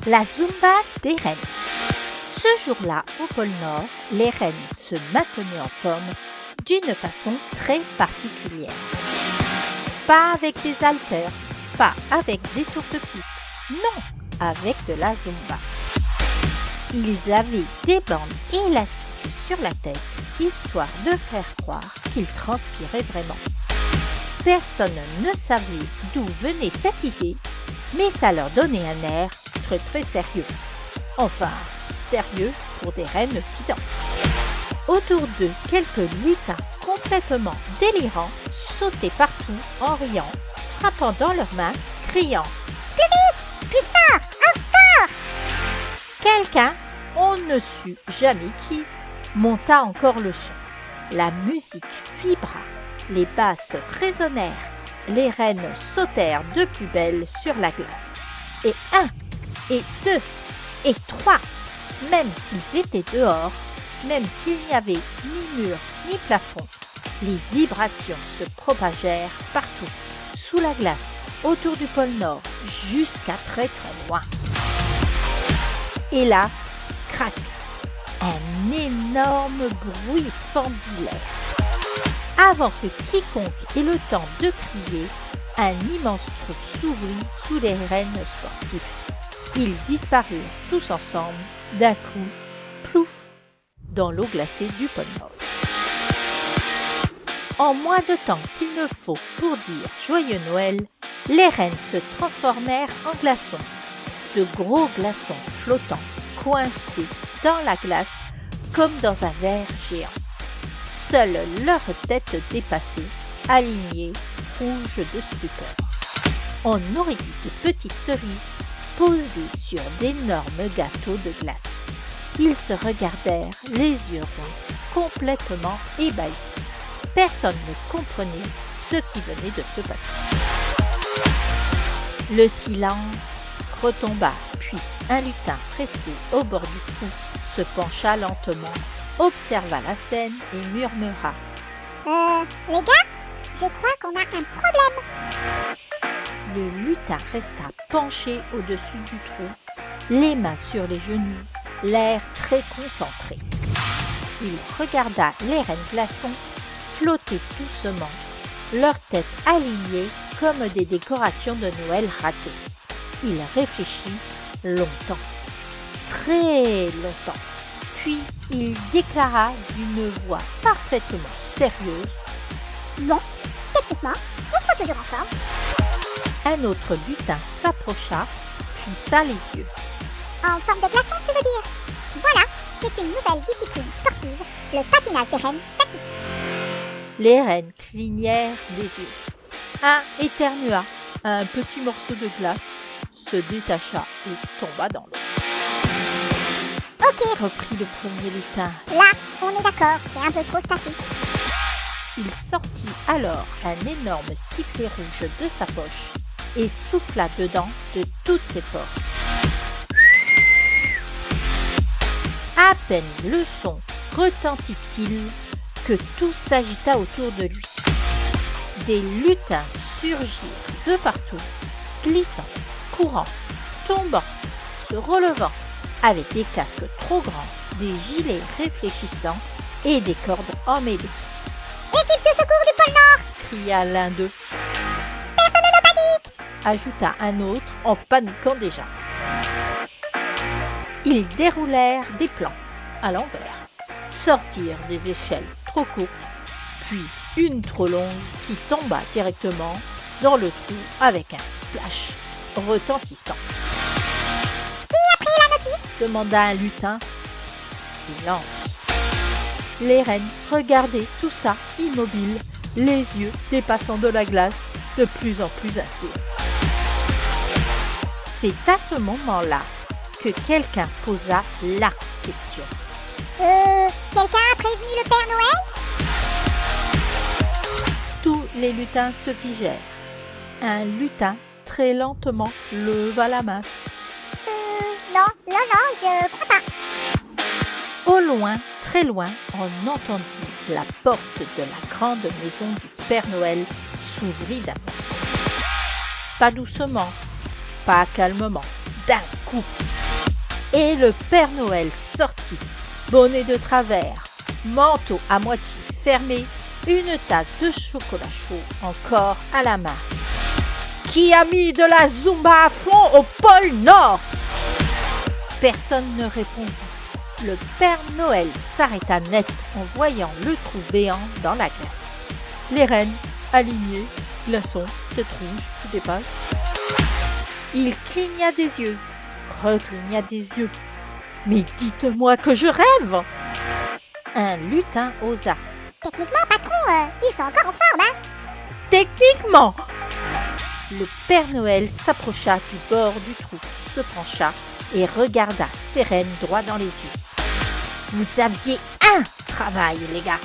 La Zumba des rennes. Ce jour-là, au pôle Nord, les rennes se maintenaient en forme d'une façon très particulière. Pas avec des haltères, pas avec des tours de piste, non, avec de la Zumba. Ils avaient des bandes élastiques sur la tête, histoire de faire croire qu'ils transpiraient vraiment. Personne ne savait d'où venait cette idée, mais ça leur donnait un air très très sérieux. Enfin, sérieux pour des rennes qui dansent. Autour d'eux, quelques lutins complètement délirants sautaient partout en riant, frappant dans leurs mains, criant « Plus vite, plus fort, encore !» Quelqu'un, on ne sut jamais qui, monta encore le son. La musique vibra, les basses résonnèrent, les rennes sautèrent de plus belle sur la glace. Et 1, et 2, et 3, même s'ils étaient dehors, même s'il n'y avait ni mur ni plafond, les vibrations se propagèrent partout, sous la glace, autour du pôle Nord, jusqu'à très très loin. Et là, crac, un énorme bruit fendit l'air. Avant que quiconque ait le temps de crier, un immense trou s'ouvrit sous les rennes sportifs. Ils disparurent tous ensemble, d'un coup, plouf, dans l'eau glacée du pôle Nord. En moins de temps qu'il ne faut pour dire Joyeux Noël, les rennes se transformèrent en glaçons. De gros glaçons flottants, coincés dans la glace comme dans un verre géant. Seules leurs têtes dépassées, alignées, rouges de stupeur. On aurait dit des petites cerises posées sur d'énormes gâteaux de glace. Ils se regardèrent, les yeux ronds, complètement ébahis. Personne ne comprenait ce qui venait de se passer. Le silence retomba, puis un lutin resté au bord du trou se pencha lentement, observa la scène et murmura « Les gars, je crois qu'on a un problème. » Le lutin resta penché au-dessus du trou, les mains sur les genoux, l'air très concentré. Il regarda les rennes glaçons flotter doucement, leurs têtes alignées comme des décorations de Noël ratées. Il réfléchit longtemps, très longtemps. Puis il déclara d'une voix parfaitement sérieuse « Bon, techniquement, ils sont toujours en forme. » Un autre lutin s'approcha, plissa les yeux. « En forme de glaçon, tu veux dire? Voilà, c'est une nouvelle discipline sportive, le patinage des rennes statique. » Les rennes clignèrent des yeux. Un éternua, un petit morceau de glace se détacha et tomba dans l'eau. « Ok, Reprit le premier lutin. Là, on est d'accord, c'est un peu trop statique. » Il sortit alors un énorme sifflet rouge de sa poche et souffla dedans de toutes ses forces. À peine le son retentit-il que tout s'agita autour de lui. Des lutins surgirent de partout, glissant, courant, tombant, se relevant, avec des casques trop grands, des gilets réfléchissants et des cordes emmêlées. « Équipe de secours du pôle Nord !» Cria l'un d'eux. « Personne ne panique !» Ajouta un autre en paniquant déjà. Ils déroulèrent des plans à l'envers, sortirent des échelles trop courtes, puis une trop longue qui tomba directement dans le trou avec un splash retentissant. « Qui a pris la notice ?» demanda un lutin. Silence. Les rennes regardaient tout ça immobiles, les yeux dépassant de la glace, de plus en plus inquiets. C'est à ce moment-là que quelqu'un posa la question. Quelqu'un a prévenu le Père Noël ? Tous les lutins se figèrent. Un lutin très lentement leva la main. Non, je crois pas. Au loin, très loin, on entendit la porte de la grande maison du Père Noël s'ouvrit d'un coup. Pas doucement, pas calmement, d'un coup. trou. Et le Père Noël sortit, bonnet de travers, manteau à moitié fermé, une tasse de chocolat chaud encore à la main. Qui a mis de la Zumba à fond au pôle Nord? Personne ne répondit. Le Père Noël s'arrêta net en voyant le trou béant dans la glace. Les rennes, alignées, glaçons, tête rouge qui dépasse. Il cligna des yeux, recligna des yeux. Mais dites-moi que je rêve! Un lutin osa. Techniquement, patron, ils sont encore en forme, hein? Techniquement! Le Père Noël s'approcha du bord du trou, se pencha et regarda ses rennes droit dans les yeux. Vous aviez un travail, les gars!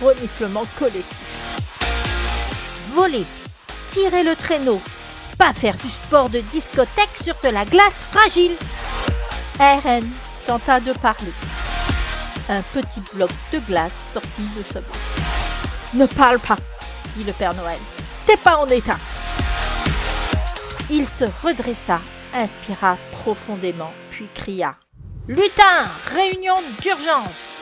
Reniflement collectif. Voler, tirer le traîneau, pas faire du sport de discothèque sur de la glace fragile. RN tenta de parler. Un petit bloc de glace sortit de sa bouche. Ne parle pas, dit le Père Noël. T'es pas en état. Il se redressa, inspira profondément, puis cria. Lutin, réunion d'urgence!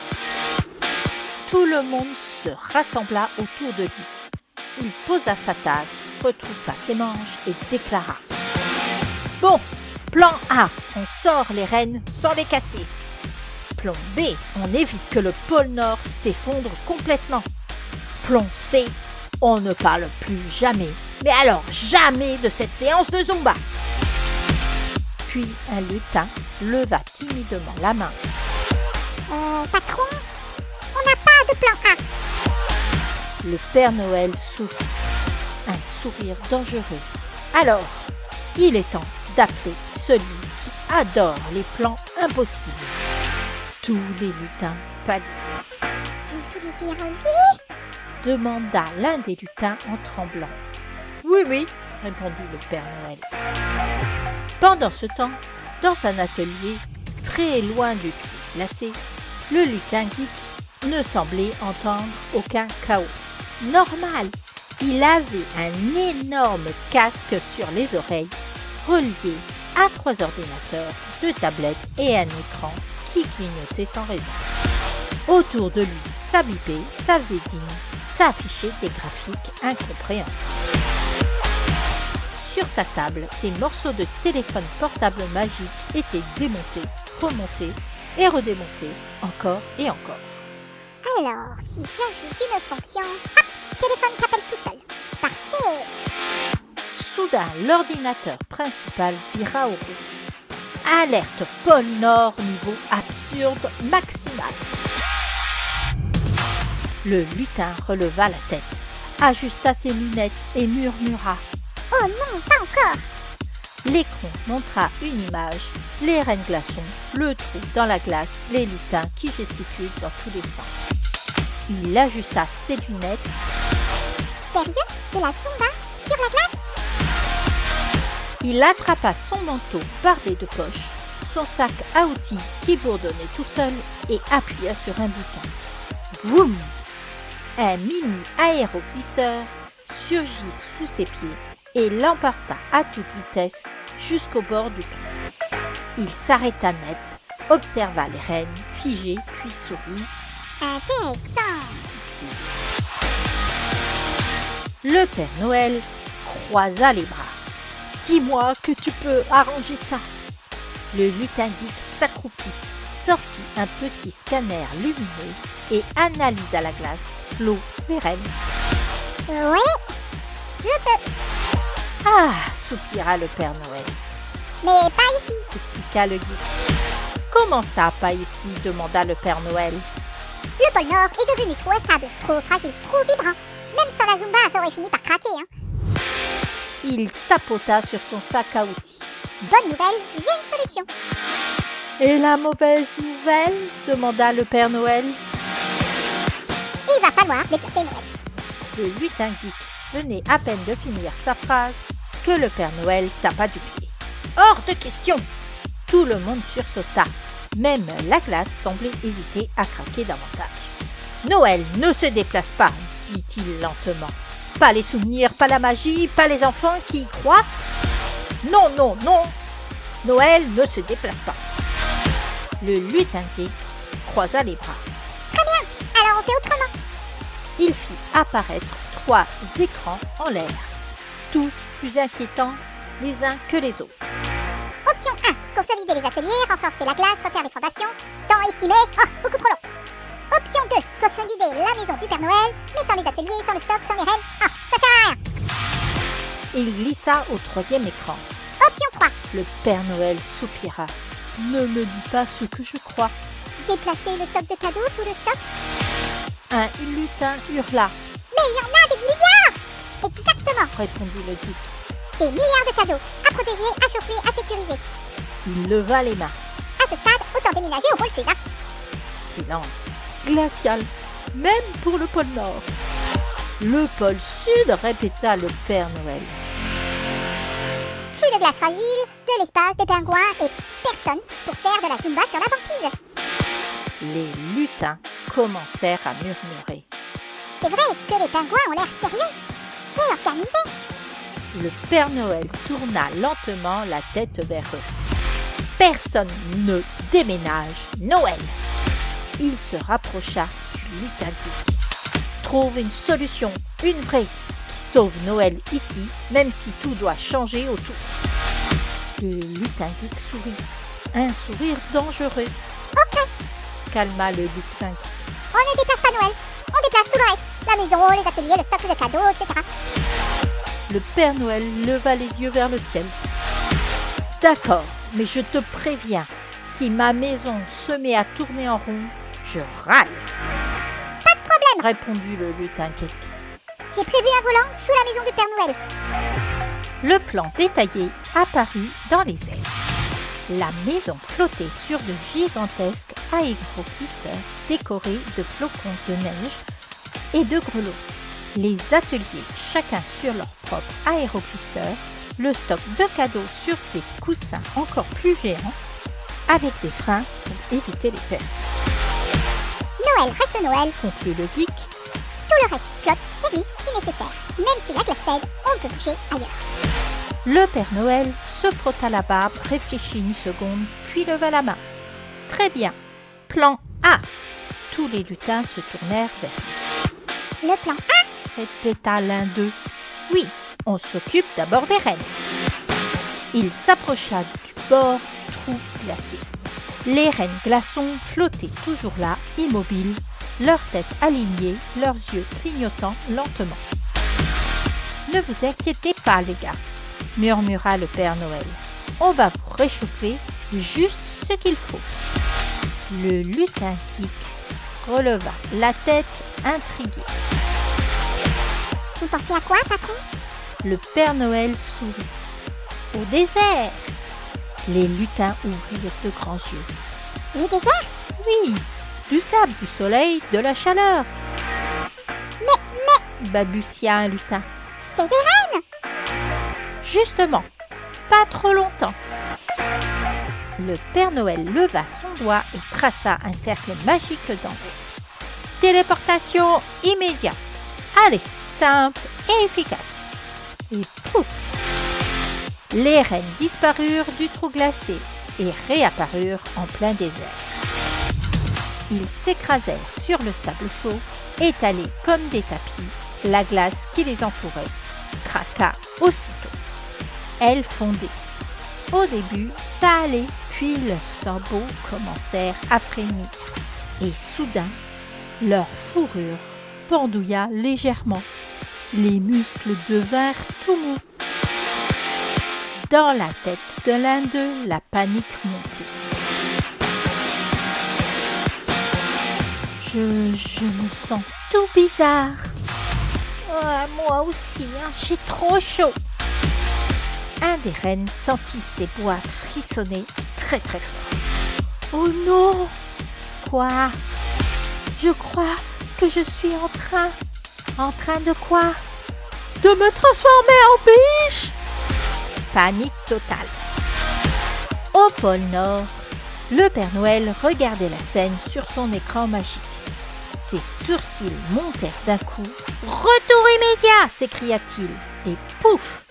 Tout le monde se rassembla autour de lui. Il posa sa tasse, retroussa ses manches et déclara. Bon, plan A, on sort les rennes sans les casser. Plan B, on évite que le pôle Nord s'effondre complètement. Plan C, on ne parle plus jamais, mais alors jamais de cette séance de Zumba. Puis un lutin leva timidement la main. Patron, on n'a pas de plan A. Le Père Noël sourit, un sourire dangereux. Alors, il est temps d'appeler celui qui adore les plans impossibles. Tous les lutins pâlirent. Vous voulez dire lui? Demanda l'un des lutins en tremblant. Oui, répondit le Père Noël. Pendant ce temps, dans un atelier, très loin du trou glacé, le lutin geek ne semblait entendre aucun chaos. Normal, il avait un énorme casque sur les oreilles, relié à 3 ordinateurs, 2 tablettes et un écran qui clignotait sans raison. Autour de lui, ça bipait, ça faisait ding, ça affichait des graphiques incompréhensibles. Sur sa table, des morceaux de téléphone portable magique étaient démontés, remontés et redémontés encore et encore. Alors, si j'ajoute une fonction, hop, téléphone qui appelle tout seul. Parfait. Soudain, l'ordinateur principal vira au rouge. Alerte pôle Nord niveau absurde maximal. Le lutin releva la tête, ajusta ses lunettes et murmura. Oh non, pas encore. L'écran montra une image, les rennes glaçons, le trou dans la glace, les lutins qui gesticulent dans tous les sens. Il ajusta ses lunettes. Sérieux? De la Zumba sur la glace? Il attrapa son manteau bardé de poches, son sac à outils qui bourdonnait tout seul et appuya sur un bouton. Vroom! Un mini aéroglisseur surgit sous ses pieds et l'emporta à toute vitesse jusqu'au bord du trou. Il s'arrêta net, observa les rennes figées puis sourit. Intéressant. Dit-il. Le Père Noël croisa les bras. Dis-moi que tu peux arranger ça. Le lutin geek s'accroupit, sortit un petit scanner lumineux et analysa la glace, l'eau, les rennes. Oui, je peux. Ah, soupira le Père Noël. Mais pas ici. Expliqua le geek. Comment ça, pas ici? Demanda le Père Noël. Le pôle Nord est devenu trop instable, trop fragile, trop vibrant. Même sans la Zumba, ça aurait fini par craquer, hein. Il tapota sur son sac à outils. Bonne nouvelle, j'ai une solution. Et la mauvaise nouvelle? Demanda le Père Noël. Il va falloir déplacer Noël. Le lutin geek venait à peine de finir sa phrase que le Père Noël tapa du pied. Hors de question! Tout le monde sursauta. Même la glace semblait hésiter à craquer davantage. Noël ne se déplace pas, dit-il lentement. Pas les souvenirs, pas la magie, pas les enfants qui y croient. Non, non, non! Noël ne se déplace pas. Le lutin geek croisa les bras. Très bien, alors on fait autrement. Il fit apparaître 3 écrans en l'air, tous plus inquiétants les uns que les autres. Option 1, consolider les ateliers, renforcer la glace, refaire les fondations. Temps estimé, beaucoup trop long. Option 2, consolider la maison du Père Noël, mais sans les ateliers, sans le stock, sans les rennes. Ça sert à rien. Il glissa au 3e écran. Option 3, Le Père Noël soupira. Ne me dis pas ce que je crois. déplacer le stock de cadeaux, tout le stock. Un lutin hurla, Mais il y en a des milliards. Exactement, répondit le geek. des milliards de cadeaux, à protéger, à chauffer, à sécuriser. Il leva les mains. À ce stade, autant déménager au pôle sud. Silence glacial, même pour le pôle Nord. Le pôle Sud, répéta le Père Noël. Plus de glace fragile, de l'espace, des pingouins et personne pour faire de la zumba sur la banquise. Les lutins commencèrent à murmurer. C'est vrai que les pingouins ont l'air sérieux et organisés. Le Père Noël tourna lentement la tête vers eux. Personne ne déménage Noël. Il se rapprocha du lutin geek. Trouve une solution, une vraie, qui sauve Noël ici, même si tout doit changer autour. Le lutin geek sourit. Un sourire dangereux. Ok, Calma le lutin geek. on ne déplace pas Noël, on déplace tout le reste. La maison, les ateliers, le stock de cadeaux, etc. Le Père Noël leva les yeux vers le ciel. D'accord, mais je te préviens, si ma maison se met à tourner en rond, je râle. Pas de problème, Répondit le lutin geek. j'ai prévu un volant sous la maison du Père Noël. Le plan détaillé apparut dans les airs. La maison flottait sur de gigantesques aéroglisseurs décorés de flocons de neige et de grelots. Les ateliers, chacun sur leur propre aéroglisseur, le stock de cadeaux sur des coussins encore plus géants, avec des freins pour éviter les pertes. Noël reste Noël, Conclut le geek. tout le reste flotte et glisse si nécessaire. Même si la glace cède, on peut bouger ailleurs. Le Père Noël se frotta la barbe, réfléchit une seconde, puis leva la main. Très bien. Plan A. Tous les lutins se tournèrent vers lui. Le plan A, Répéta l'un d'eux. Oui, on s'occupe d'abord des rennes. Il s'approcha du bord du trou glacé. Les rennes glaçons flottaient toujours là, immobiles, leurs têtes alignées, leurs yeux clignotant lentement. Ne vous inquiétez pas, les gars, murmura le Père Noël. On va vous réchauffer juste ce qu'il faut. Le lutin geek releva la tête intrigué. vous pensez à quoi, patron? Le Père Noël sourit. Au désert. Les lutins ouvrirent de grands yeux. Le désert? Oui, du sable, du soleil, de la chaleur. Mais, Balbutia un lutin. c'est des rennes! Justement, pas trop longtemps. Le Père Noël leva son doigt et traça un cercle magique dans l'air. Téléportation immédiate. Allez, simple et efficace. Et pouf! Les rennes disparurent du trou glacé et réapparurent en plein désert. Ils s'écrasèrent sur le sable chaud, étalés comme des tapis. La glace qui les entourait craqua aussitôt. Elle fondait. Au début, ça allait, puis leurs sabots commencèrent à frémir. Et soudain, leur fourrure pendouilla légèrement. Les muscles devinrent tout mous. Dans la tête de l'un d'eux, la panique montait. Je me sens tout bizarre. Moi aussi, j'ai trop chaud. Un des rennes sentit ses bois frissonner très très fort. Oh non! Quoi? Je crois que je suis en train... En train de quoi? De me transformer en biche! Panique totale. Au pôle Nord, le Père Noël regardait la scène sur son écran magique. Ses sourcils montèrent d'un coup. « Retour immédiat !» s'écria-t-il. Et pouf!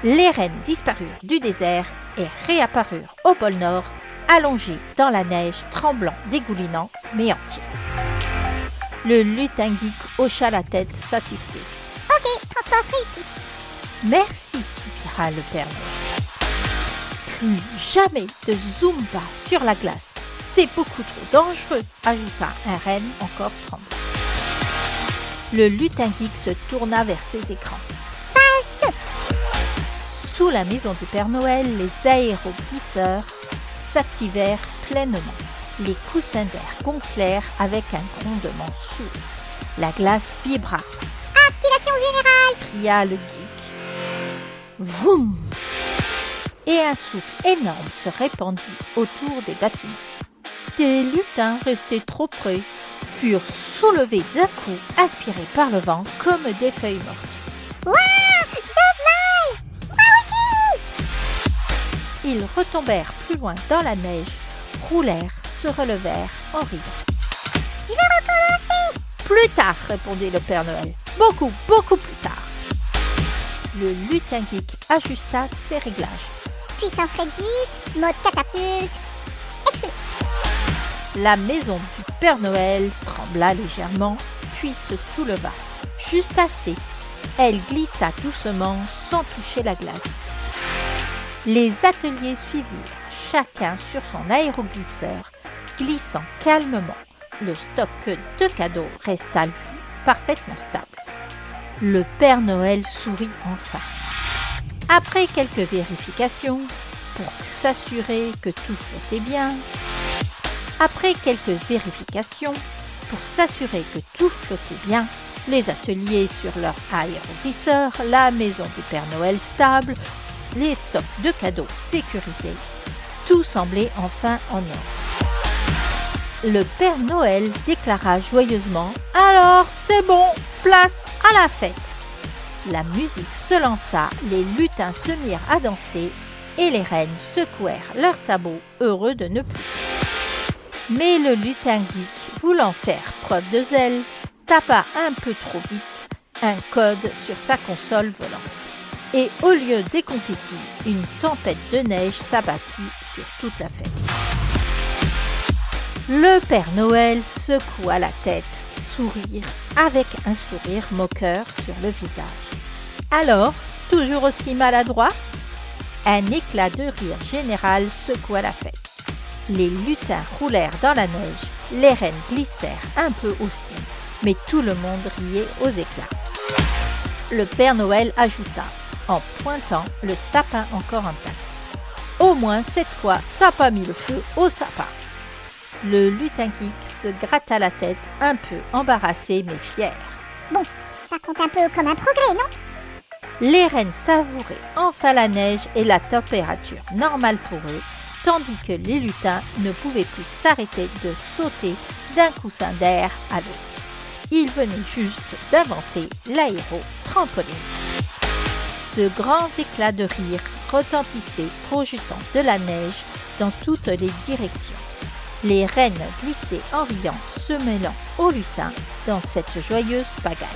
Les rennes disparurent du désert et réapparurent au pôle Nord, allongés dans la neige, tremblants, dégoulinants, mais entiers. Le lutin geek hocha la tête satisfait. « Ok, transport réussi. » « Merci, soupira le Père Noël. « Plus jamais de Zumba sur la glace. C'est beaucoup trop dangereux, ajouta un renne encore tremblant. Le lutin geek se tourna vers ses écrans. Phase 2. Sous la maison du Père Noël, les aéroglisseurs s'activèrent pleinement. Les coussins d'air gonflèrent avec un grondement sourd. La glace vibra. Activation générale. Cria le geek. Vroom! Et un souffle énorme se répandit autour des bâtiments. Des lutins restés trop près furent soulevés d'un coup, aspirés par le vent comme des feuilles mortes. Waouh, génial! Moi aussi! Ils retombèrent plus loin dans la neige, roulèrent, se relevèrent en riant. Je veux recommencer! Plus tard, répondit le Père Noël. Beaucoup, beaucoup plus tard. Le lutin geek ajusta ses réglages. Puissance réduite, mode catapulte, exclu. La maison du Père Noël trembla légèrement, puis se souleva. Juste assez. Elle glissa doucement sans toucher la glace. Les ateliers suivirent, chacun sur son aéroglisseur, glissant calmement. Le stock de cadeaux resta, lui, parfaitement stable. Le Père Noël sourit enfin. Après quelques vérifications, pour s'assurer que tout flottait bien, les ateliers sur leur aéroglisseur, la maison du Père Noël stable, les stocks de cadeaux sécurisés, tout semblait enfin en ordre. Le Père Noël déclara joyeusement « Alors, c'est bon, place à la fête !» La musique se lança, les lutins se mirent à danser et les rennes secouèrent leurs sabots, heureux de ne plus. Mais le lutin geek, voulant faire preuve de zèle, tapa un peu trop vite un code sur sa console volante. Et au lieu des confettis, une tempête de neige s'abattit sur toute la fête. Le Père Noël secoua la tête, avec un sourire moqueur sur le visage. Alors, toujours aussi maladroit? Un éclat de rire général secoua la fête. Les lutins roulèrent dans la neige, les rennes glissèrent un peu aussi, mais tout le monde riait aux éclats. Le Père Noël ajouta, en pointant le sapin encore intact. « Au moins, cette fois, t'as pas mis le feu au sapin. » Le lutin geek se gratta la tête, un peu embarrassé mais fier. Bon, ça compte un peu comme un progrès, non? Les rennes savouraient enfin la neige et la température normale pour eux, tandis que les lutins ne pouvaient plus s'arrêter de sauter d'un coussin d'air à l'autre. Ils venaient juste d'inventer l'aéro-trampoline. De grands éclats de rire retentissaient, projetant de la neige dans toutes les directions. Les rennes glissaient en riant, se mêlant aux lutins dans cette joyeuse pagaille.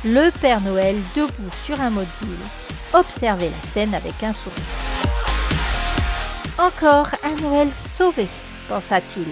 Le Père Noël, debout sur un module, observait la scène avec un sourire. « Encore un Noël sauvé !» pensa-t-il.